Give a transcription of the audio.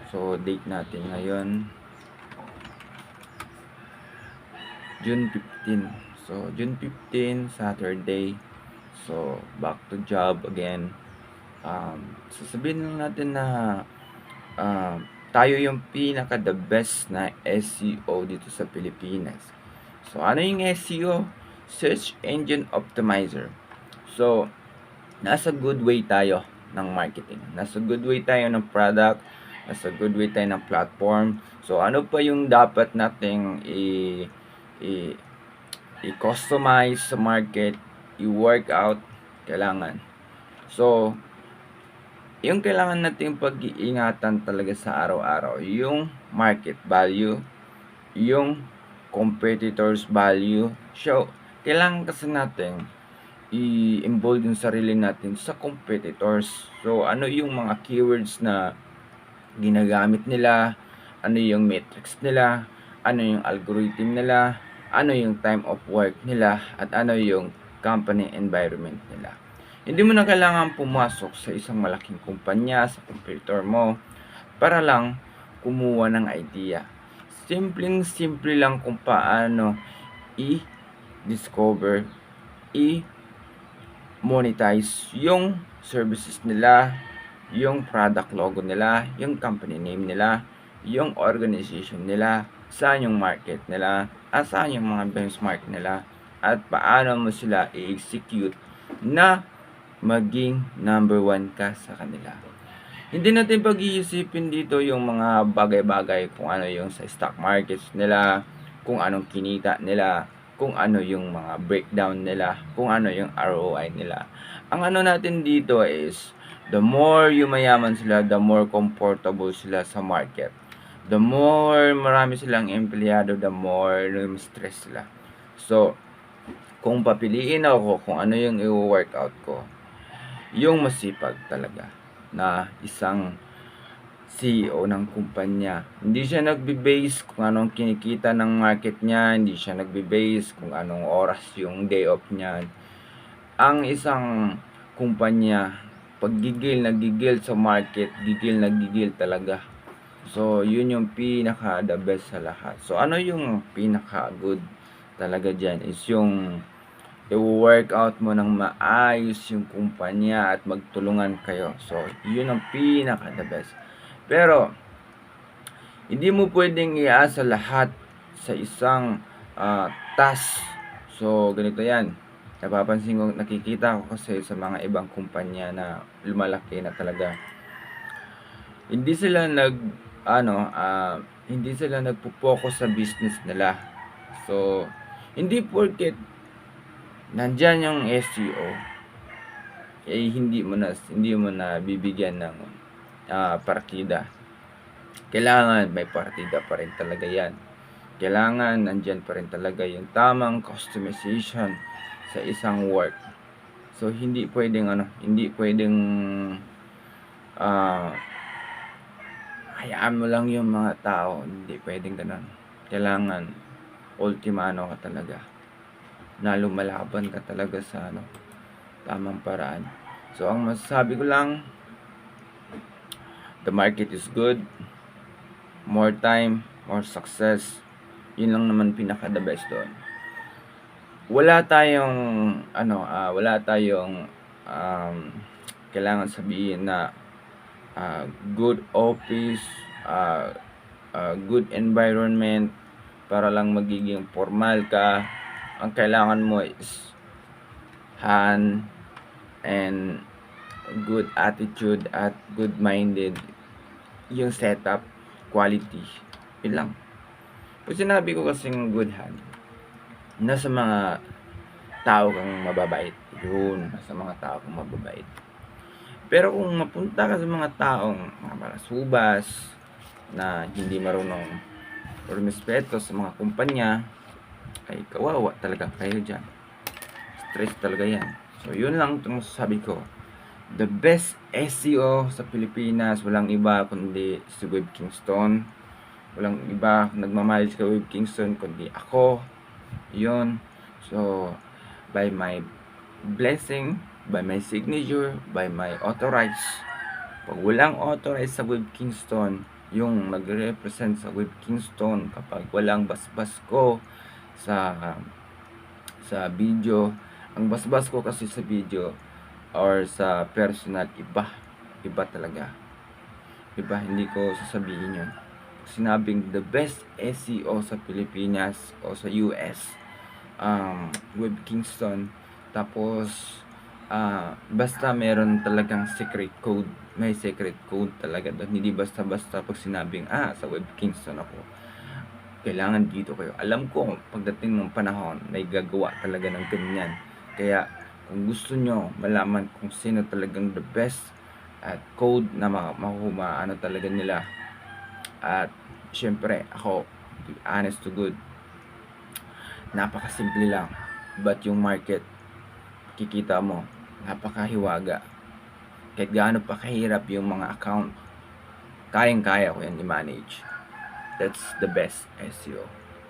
So, date natin ngayon, June 15. So, June 15, Saturday. So, back to job again. Sasabihin lang natin na tayo yung pinaka the best na SEO dito sa Pilipinas. So, ano yung SEO? Search Engine Optimizer. So, nasa good way tayo ng marketing. Nasa good way tayo ng product. Nasa good way tayo ng platform. So, ano pa yung dapat nating i- i-customize sa market, i-work out, kailangan. So, yung kailangan nating pag-iingatan talaga sa araw-araw, yung market value, yung competitors value. So, kailangan kasi natin i-involve yung sarili natin sa competitors. So, ano yung mga keywords na ginagamit nila, ano yung metrics nila, ano yung algorithm nila, ano yung time of work nila, at ano yung company environment nila. Hindi mo na kailangan pumasok sa isang malaking kumpanya, sa competitor mo, para lang kumuha ng idea. Simpleng-simple lang kung paano i-discover, i-monetize yung services nila, yung product logo nila, yung company name nila, yung organization nila, saan yung market nila, at saan yung mga benchmark nila, at paano mo sila i-execute na maging number 1 ka sa kanila. Hindi natin pag-iisipin dito yung mga bagay-bagay kung ano yung sa stock markets nila, kung anong kinita nila, kung ano yung mga breakdown nila, kung ano yung ROI nila. Ang ano natin dito is, the more yumayaman sila, the more comfortable sila sa market. The more marami silang empleyado, the more stress sila. So, kung papiliin ako kung ano yung i-workout ko, yung masipag talaga na isang CEO ng kumpanya. Hindi siya nagbe-base kung anong kinikita ng market niya, hindi siya nagbe-base kung anong oras yung day off niya. Ang isang kumpanya, pag nagigil sa market, nagigil talaga. So, yun yung pinaka the best sa lahat. So, ano yung pinaka good talaga dyan is yung i-workout mo ng maayos yung kumpanya at magtulungan kayo. So, yun ang pinaka the best. Pero, hindi mo pwedeng iasa lahat sa isang task. So, ganito yan. Napapansin ko, nakikita ko kasi sa mga ibang kumpanya na lumalaki na talaga. Hindi sila hindi sila nagpo-focus sa business nila. So, hindi porket nandyan yung SEO, eh hindi mo na bibigyan ng partida. Kailangan may partida pa rin talaga yan. Kailangan nandyan pa rin talaga yung tamang customization sa isang work. So, hindi pwedeng hayaan mo lang yung mga tao. Hindi pwedeng ganun. Kailangan ultimano ka talaga, na lumalaban ka talaga sa tamang paraan. So, ang masasabi ko lang, the market is good, more time, more success. Yun lang naman pinaka the best doon. Wala tayong kailangan sabihin na good office, good environment para lang magiging formal ka. Ang kailangan mo is hand and good attitude at good minded yung setup, quality. Yun lang. Pag sinabi ko kasing good hand, nasa mga tao kang mababait. Yun, nasa mga tao kang mababait. Pero kung mapunta ka sa mga taong mga balasubas na hindi marunong respeto sa mga kumpanya, ay kawawa talaga kayo dyan. Stress talaga yan. So, yun lang itong masasabi ko. The best SEO sa Pilipinas, walang iba kundi si Web Kingston. Walang iba nagmamahal sa Web Kingston kundi ako. Yun. So, by my blessing, by my signature, by my authorized. Pag walang authorized sa Web Kingston, yung nagre-represent sa Web Kingston kapag walang basbas ko sa video. Ang basbas ko kasi sa video or sa personal, iba talaga. Iba, hindi ko sasabihin yun. Sinabing the best SEO sa Pilipinas o sa US, Web Kingston. Tapos basta meron talagang secret code, may secret code talaga doon. Hindi basta-basta pag sinabing sa Web Kingston ako, kailangan dito kayo. Alam ko pagdating ng panahon may gagawa talaga ng ganyan. Kaya kung gusto nyo malaman kung sino talagang the best at code na ano talaga nila, at syempre ako, honest to good, napakasimple lang, but yung market, kikita mo napakahiwaga. Kahit gaano pa kahirap yung mga account, kayang-kaya ko yan i-manage. That's the best SEO.